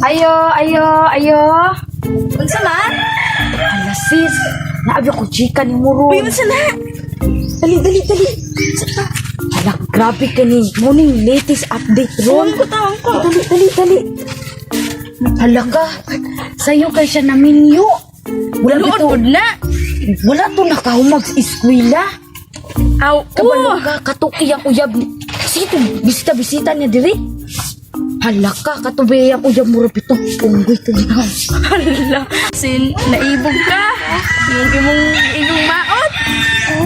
Ayo, ayo, ayo. Unsa man? Hala sis, naabi ako chika ni Muro. Uy, unsa na? Dali. Hala, grabe ka ni. Morning latest update ron. Tawang ko. Dali. Hala ka, sa'yo kay siya na minyo. Wala Luod bito, pod na. wala to nakahumag sa eskwela. Aw, Kabalo ka, katuki ang uyab. Kasi ito, bisita niya diri. Hala ka, katubay ang uyab mo rapito. Unggoy to niya. hala. Sin, naibog ka. Yung imong maot.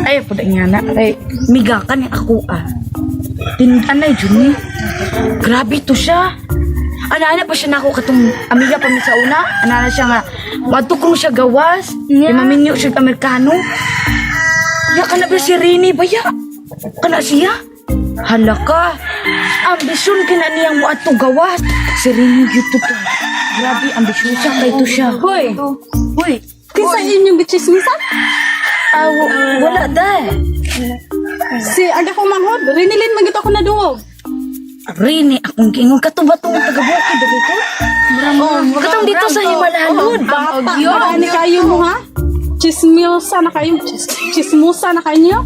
Ay, po nga na. Ay, miga ka ni ako Tinanay, Juni. Grabe to siya. Ana pa siya na ako katong amiga pa mi sa una. Ana siya nga, matukong siya gawas. Yeah. Maminyo siya Amerikano. Ya ka na ba si Rini baya? Kana siya? Hala ka. Ambisyon kina niyang mo ato gawas. Si Rini dito to. Grabe, ambisyon siya kay to siya. Hoy. Hoy. Kinsa inyong bichismisan? Wala da. Si aga ko manghod, rinilin magito ako na duwog. Rini, akong gingon katuba tong taga-bukid dito. Katong dito sa Himalalod. Ano kayo mo ha? Chismosa na kayo. Chismosa na kayo?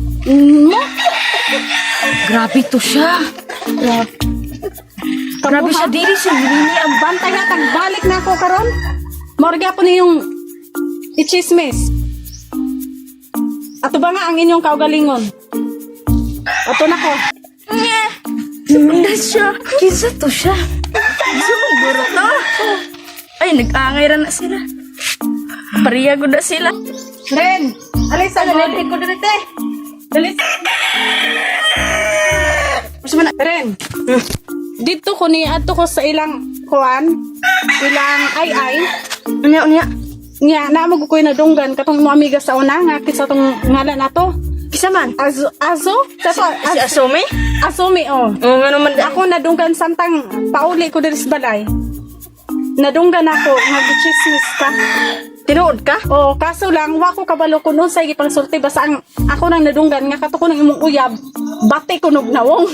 Grabe to siya. Grabe siya dili si Rini ang Bantay nga, tagbalik na ako karon. Morga po niyong ichismis. Ato ba nga ang inyong kaugalingon? Ato na ko. Hindi siya. Kinsa to siya? Siguro to. Ay, nag-angay ra na sila. Pariya ko na sila. Ren, alis sa nalilin ko dito eh. Dalis. Mas man, Ren. Dito ko ni ato ko sa ilang kuan, ilang ay. Unya. Nya na magukoy na dunggan katong mo amiga sa una nga kisa tong ngalan nato. Kisa man? Azo? Si Asome? Asumi oh. Oo, nga naman. Ako nadunggan samtang pauli ko diri sa balay. Nadunggan ako nga gichismis ka. Tinuod ka? Oh, kaso lang wa ko kabalo ko noon sa gipang sulti basta ang ako nang nadunggan nga kato ko nang imong uyab. Bate ko nawong.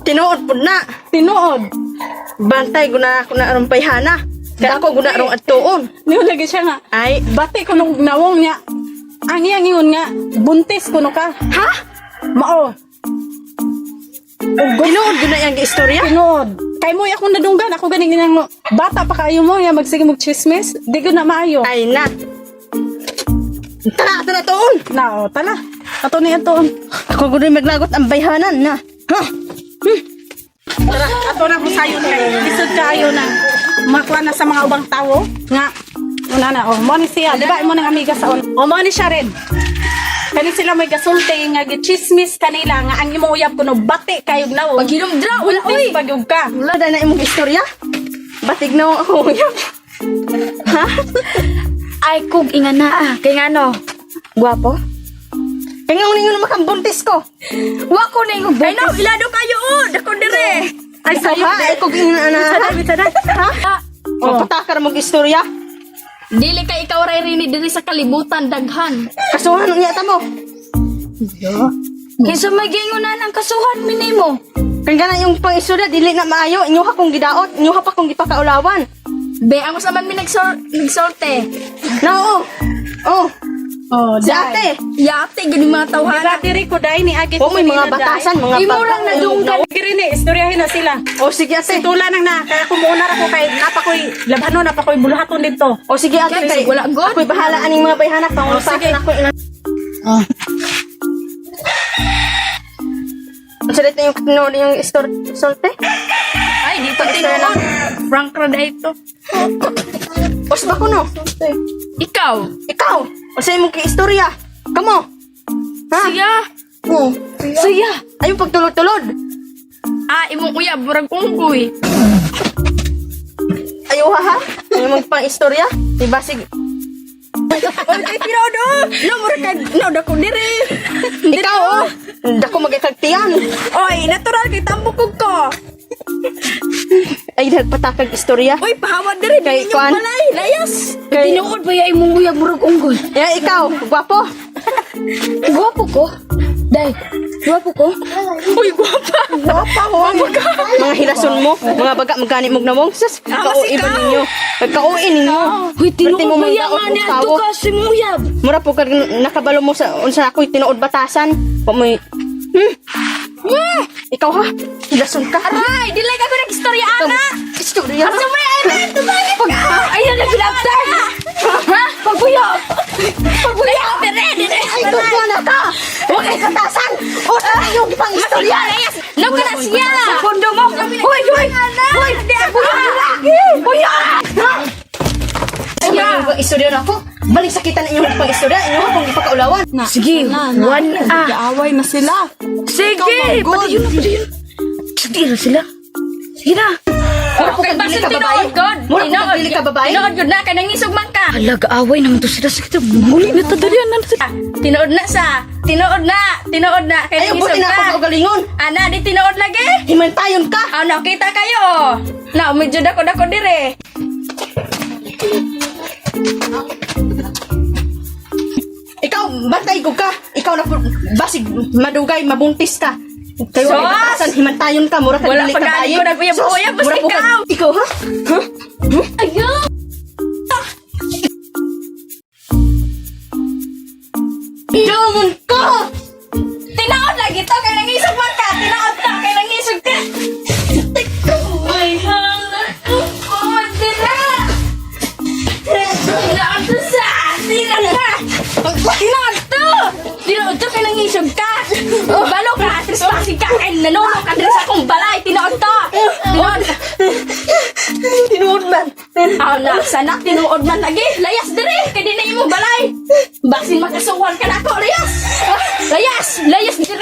Tinuod po na. Tinuod. Bantay, guna ako na arong payhana. Kaya ako guna arong atuon. Niyo lagi siya nga. Ay, Bate ko nawong niya. Ang iyang ingon nga buntis ko no ka. ha? Mao. Tinuod guna yung istorya? Tinuod. Kay mo ako nadunggan ako ganing ginang bata pa kayo mo ya magsige mag chismis. Di ko na maayo. Ay na. Tara, ito na tuon. Na oh, tala. Ato ni ato. Ako guna maglagot ang bayhanan na. Ha? Tara, ato na ko sayo kay lisod kaayo na makuha na sa mga ubang tao nga una na oh mo ni siya di ba mo nang amiga sa on oh mo ni siya rin kani sila may gasulti nga gichismis kanila nga ang imong uyab kuno bati kayog na oh Pag-inom dra, wala oy. pagyug ka Wala dahil na imong istorya? Batig na ako yan. Ha? Ay, kung inga na Kaya nga no, guwapo. Kaya nga uning nga makambuntis ko. Wa ko na yung Ay no, ilado kayo Dako dire. ay sayo Ha? Ay kung ina na. Ha? Oh, patakar mong istorya. Dili ka ikaw ray rini diri sa kalibutan daghan. Kasuhan niya ta mo. Kinsa may gingunan ang kasuhan minimo. Kaya na yung pang-istorya, dili na maayo. Inyo ha kong gidaot. Inyo ha pa kong gipakaulawan. Be amo sa man mi nagsorte. No, oh. oh Si dai ate. Yate gini mga tawhan. diba diri ko dai ni agi Oh, may mga batasan, mga Imo lang nadunggan. diri ni istoryahin na sila O sige ate. tula nang na kaya kumuuna ra ko kay napakoy labhanon napakoy buluhaton dito O sige ate. Kaya, Kay, wala good. ako'y bahala aning mga bayhanak. sige. Pangusasan ako. Salit na yung tinuod yung isorte. Ay dito tinuod. Frank ra dito. Os ba ko no? Ikaw. Ikaw. O sa imong istorya. Kamo. Ha? Siya. Oo. Saya. Ayong pagtulod-tulod. Imong uyab murag unggoy. Ayaw ha? Ayaw magpang-istorya? Diba sige? Oy kay tinodo. No murag kay no dako dire. Ikaw oh! Dako magkakagtiyan. Oy natural kay tambukog ko. Ay, nagpatakag istorya. Uy pahawa dire Kay kay Kwan. balay. Layas. Kay, Tinuod ba yung imong uyab murag unggol? ikaw, gwapo. Guwapo ko. Day, Gwapo ko? Uy, guwapa. Wapa ho. Mga hilason mo, mga baga magkani mo na mong sus. Kauwi ba ninyo? Kauwi ninyo. Uy, tinuod mo ba yan magdaot nga ni og Ato tawo. ka si Muyab? Mura po kag nakabalo mo sa unsa ako'y tinuod batasan. Pa mo ikaw ha? Hilason ka. Aray, di lang ako nag-istorya, ana. Istorya. Asa mo yan? Tumangin ka. Ayan, nag-laptop. Ha? Pagbuyo. Pagbuyo. Dire. Ay, na ka. Huwag kay katasan. O sa yung pang istorya. Naw ka na siya. Kondo mo! Hoy! Hoy, Buya! Ay, yung istorya na ako. Balik sa kita na inyong pang istorya. Inyong akong ipakaulawan. Sige, 1A. Nag-aaway na sila. Sige! Pati yun. Sige na sila. Sige na. Mura po kag dili ka babae. Mura po kag dili ka babae. Tinood gud na, kanang isog man ka. Halaga, away naman to sila. Sige, muli na tadalian na sila. Tinood na sa. Tinood na. Ay, Kanang buti isog na ako ka. kaugalingon. Ana, di tinood lagi. Himantayon ka. Ano, kita kayo. Na, medyo dako dire. Ikaw, bantay ko ka. Ikaw na po, basig, madugay, mabuntis ka. Kayo Sos! ay batasan, himantayon ka. Mura ka Wala dili pa ka gani baye. ko naguyab-uyab, Sos, basta mura po ka- ikaw. Ikaw ha? Ha? Ayun. Damon ka! Tinood lagi to, kanang isog man ka. Tinood ta, kanang isog ka. Ay, hangat ko. Dira. Tinood to sa. Tinood to, kanang isog ka. Balo ka, trespassing ka. Kaya nanunong ka din sa akong balay. Tinood to. Tinood. Tinuod man. Anak, sanak, tinuod man lagi. Layas diri, kaya di na imo balay. Basin makasuhan ka na ako, layas. Layas diri.